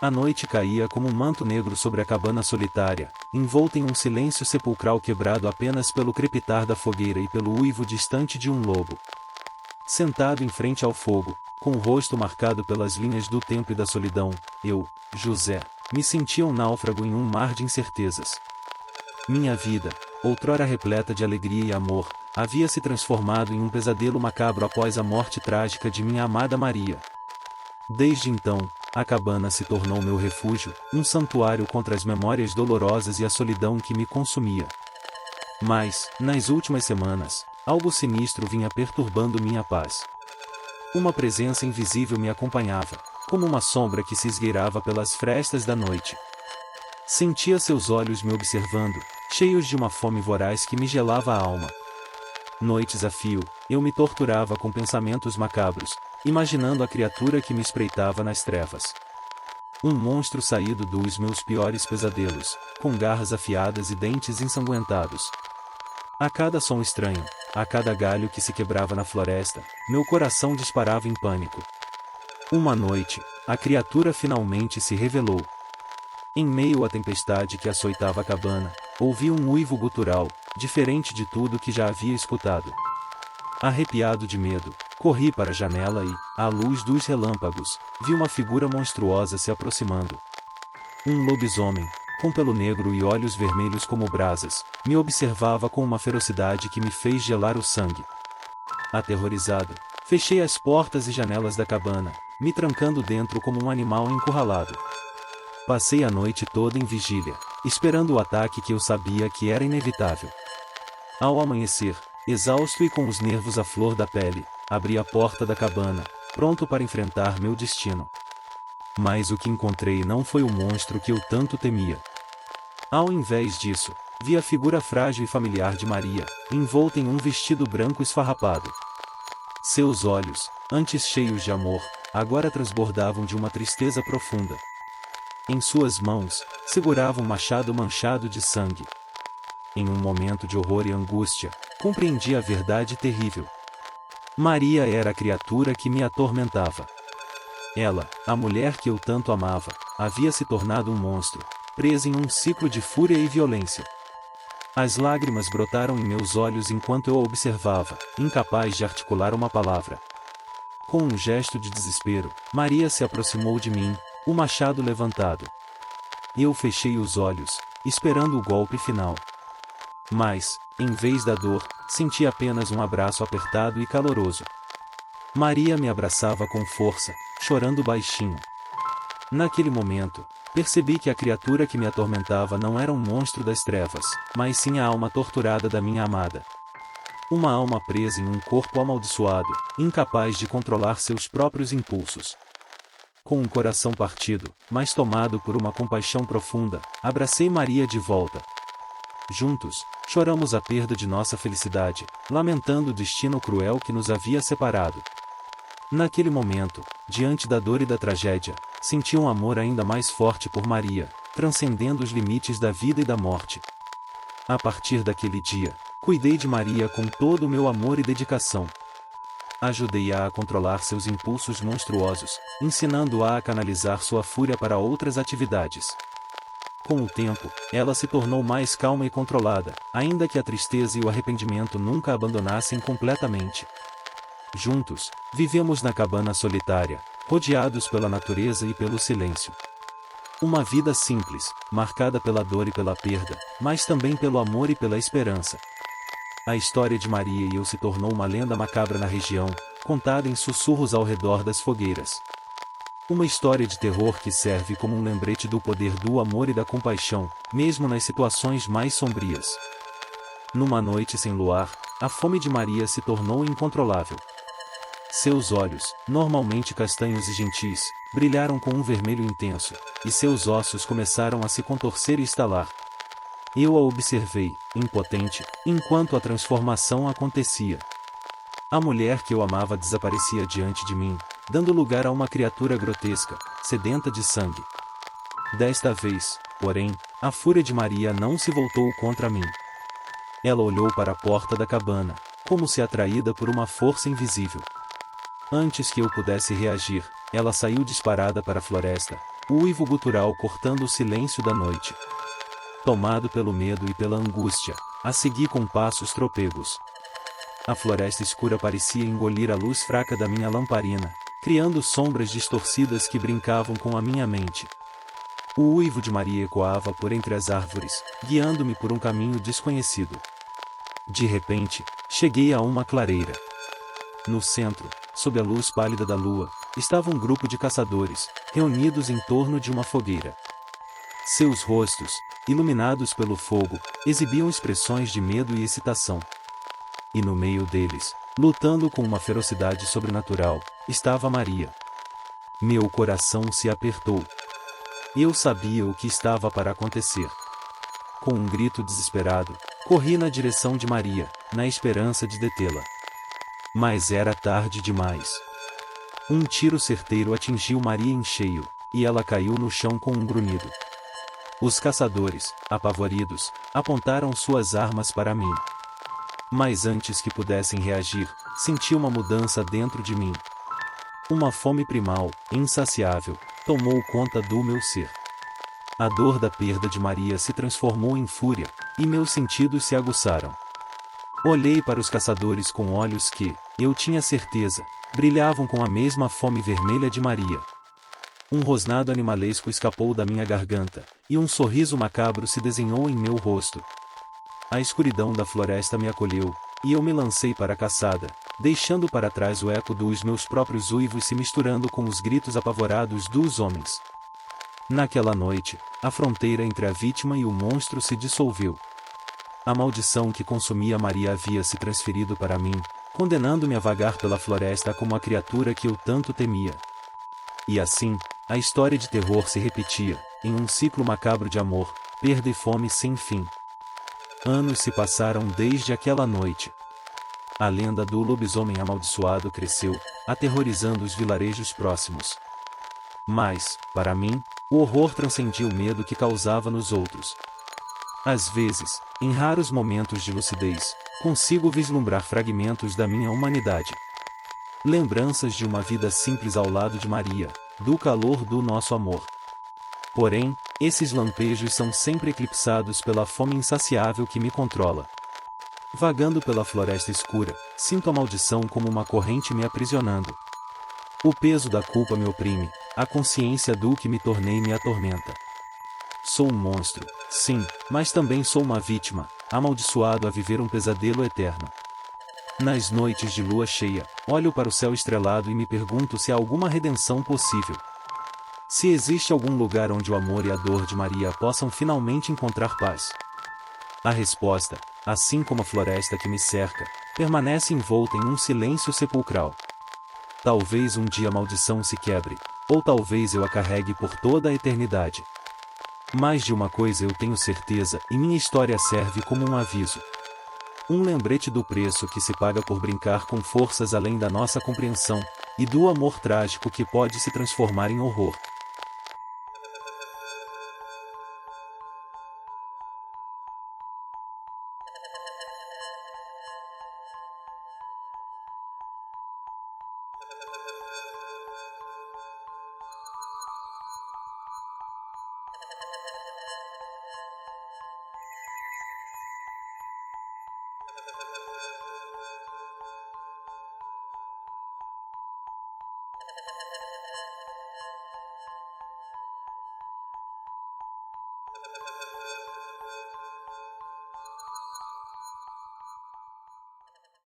A noite caía como um manto negro sobre a cabana solitária, envolta em um silêncio sepulcral quebrado apenas pelo crepitar da fogueira e pelo uivo distante de um lobo. Sentado em frente ao fogo, com o rosto marcado pelas linhas do tempo e da solidão, eu, José, me sentia um náufrago em um mar de incertezas. Minha vida, outrora repleta de alegria e amor, havia se transformado em um pesadelo macabro após a morte trágica de minha amada Maria. Desde então, a cabana se tornou meu refúgio, um santuário contra as memórias dolorosas e a solidão que me consumia. Mas, nas últimas semanas, algo sinistro vinha perturbando minha paz. Uma presença invisível me acompanhava, como uma sombra que se esgueirava pelas frestas da noite. Sentia seus olhos me observando, cheios de uma fome voraz que me gelava a alma. Noites a fio, eu me torturava com pensamentos macabros, imaginando a criatura que me espreitava nas trevas. Um monstro saído dos meus piores pesadelos, com garras afiadas e dentes ensanguentados. A cada som estranho, a cada galho que se quebrava na floresta, meu coração disparava em pânico. Uma noite, a criatura finalmente se revelou. Em meio à tempestade que açoitava a cabana, ouvi um uivo gutural, diferente de tudo que já havia escutado. Arrepiado de medo, corri para a janela e, à luz dos relâmpagos, vi uma figura monstruosa se aproximando. Um lobisomem, com pelo negro e olhos vermelhos como brasas, me observava com uma ferocidade que me fez gelar o sangue. Aterrorizado, fechei as portas e janelas da cabana, me trancando dentro como um animal encurralado. Passei a noite toda em vigília, esperando o ataque que eu sabia que era inevitável. Ao amanhecer, exausto e com os nervos à flor da pele, abri a porta da cabana, pronto para enfrentar meu destino. Mas o que encontrei não foi o monstro que eu tanto temia. Ao invés disso, vi a figura frágil e familiar de Maria, envolta em um vestido branco esfarrapado. Seus olhos, antes cheios de amor, agora transbordavam de uma tristeza profunda. Em suas mãos, segurava um machado manchado de sangue. Em um momento de horror e angústia, compreendi a verdade terrível. Maria era a criatura que me atormentava. Ela, a mulher que eu tanto amava, havia se tornado um monstro, presa em um ciclo de fúria e violência. As lágrimas brotaram em meus olhos enquanto eu a observava, incapaz de articular uma palavra. Com um gesto de desespero, Maria se aproximou de mim, o machado levantado. Eu fechei os olhos, esperando o golpe final. Mas, em vez da dor, senti apenas um abraço apertado e caloroso. Maria me abraçava com força, chorando baixinho. Naquele momento, percebi que a criatura que me atormentava não era um monstro das trevas, mas sim a alma torturada da minha amada. Uma alma presa em um corpo amaldiçoado, incapaz de controlar seus próprios impulsos. Com o coração partido, mas tomado por uma compaixão profunda, abracei Maria de volta. Juntos, choramos a perda de nossa felicidade, lamentando o destino cruel que nos havia separado. Naquele momento, diante da dor e da tragédia, senti um amor ainda mais forte por Maria, transcendendo os limites da vida e da morte. A partir daquele dia, cuidei de Maria com todo o meu amor e dedicação. Ajudei-a a controlar seus impulsos monstruosos, ensinando-a a canalizar sua fúria para outras atividades. Com o tempo, ela se tornou mais calma e controlada, ainda que a tristeza e o arrependimento nunca a abandonassem completamente. Juntos, vivemos na cabana solitária, rodeados pela natureza e pelo silêncio. Uma vida simples, marcada pela dor e pela perda, mas também pelo amor e pela esperança. A história de Maria e eu se tornou uma lenda macabra na região, contada em sussurros ao redor das fogueiras. Uma história de terror que serve como um lembrete do poder do amor e da compaixão, mesmo nas situações mais sombrias. Numa noite sem luar, a fome de Maria se tornou incontrolável. Seus olhos, normalmente castanhos e gentis, brilharam com um vermelho intenso, e seus ossos começaram a se contorcer e estalar. Eu a observei, impotente, enquanto a transformação acontecia. A mulher que eu amava desaparecia diante de mim, dando lugar a uma criatura grotesca, sedenta de sangue. Desta vez, porém, a fúria de Maria não se voltou contra mim. Ela olhou para a porta da cabana, como se atraída por uma força invisível. Antes que eu pudesse reagir, ela saiu disparada para a floresta, o uivo gutural cortando o silêncio da noite. Tomado pelo medo e pela angústia, a segui com passos trôpegos. A floresta escura parecia engolir a luz fraca da minha lamparina, criando sombras distorcidas que brincavam com a minha mente. O uivo de Maria ecoava por entre as árvores, guiando-me por um caminho desconhecido. De repente, cheguei a uma clareira. No centro, sob a luz pálida da lua, estava um grupo de caçadores, reunidos em torno de uma fogueira. Seus rostos, iluminados pelo fogo, exibiam expressões de medo e excitação. E no meio deles, lutando com uma ferocidade sobrenatural, estava Maria. Meu coração se apertou. Eu sabia o que estava para acontecer. Com um grito desesperado, corri na direção de Maria, na esperança de detê-la. Mas era tarde demais. Um tiro certeiro atingiu Maria em cheio, e ela caiu no chão com um grunhido. Os caçadores, apavoridos, apontaram suas armas para mim. Mas antes que pudessem reagir, senti uma mudança dentro de mim. Uma fome primal, insaciável, tomou conta do meu ser. A dor da perda de Maria se transformou em fúria, e meus sentidos se aguçaram. Olhei para os caçadores com olhos que, eu tinha certeza, brilhavam com a mesma fome vermelha de Maria. Um rosnado animalesco escapou da minha garganta, e um sorriso macabro se desenhou em meu rosto. A escuridão da floresta me acolheu, e eu me lancei para a caçada, deixando para trás o eco dos meus próprios uivos se misturando com os gritos apavorados dos homens. Naquela noite, a fronteira entre a vítima e o monstro se dissolveu. A maldição que consumia Maria havia se transferido para mim, condenando-me a vagar pela floresta como a criatura que eu tanto temia. E assim, a história de terror se repetia, em um ciclo macabro de amor, perda e fome sem fim. Anos se passaram desde aquela noite. A lenda do lobisomem amaldiçoado cresceu, aterrorizando os vilarejos próximos. Mas, para mim, o horror transcendia o medo que causava nos outros. Às vezes, em raros momentos de lucidez, consigo vislumbrar fragmentos da minha humanidade. Lembranças de uma vida simples ao lado de Maria, do calor do nosso amor. Porém, esses lampejos são sempre eclipsados pela fome insaciável que me controla. Vagando pela floresta escura, sinto a maldição como uma corrente me aprisionando. O peso da culpa me oprime, a consciência do que me tornei me atormenta. Sou um monstro, sim, mas também sou uma vítima, amaldiçoado a viver um pesadelo eterno. Nas noites de lua cheia, olho para o céu estrelado e me pergunto se há alguma redenção possível. Se existe algum lugar onde o amor e a dor de Maria possam finalmente encontrar paz. A resposta, assim como a floresta que me cerca, permanece envolta em um silêncio sepulcral. Talvez um dia a maldição se quebre, ou talvez eu a carregue por toda a eternidade. Mais de uma coisa eu tenho certeza e minha história serve como um aviso. Um lembrete do preço que se paga por brincar com forças além da nossa compreensão, e do amor trágico que pode se transformar em horror.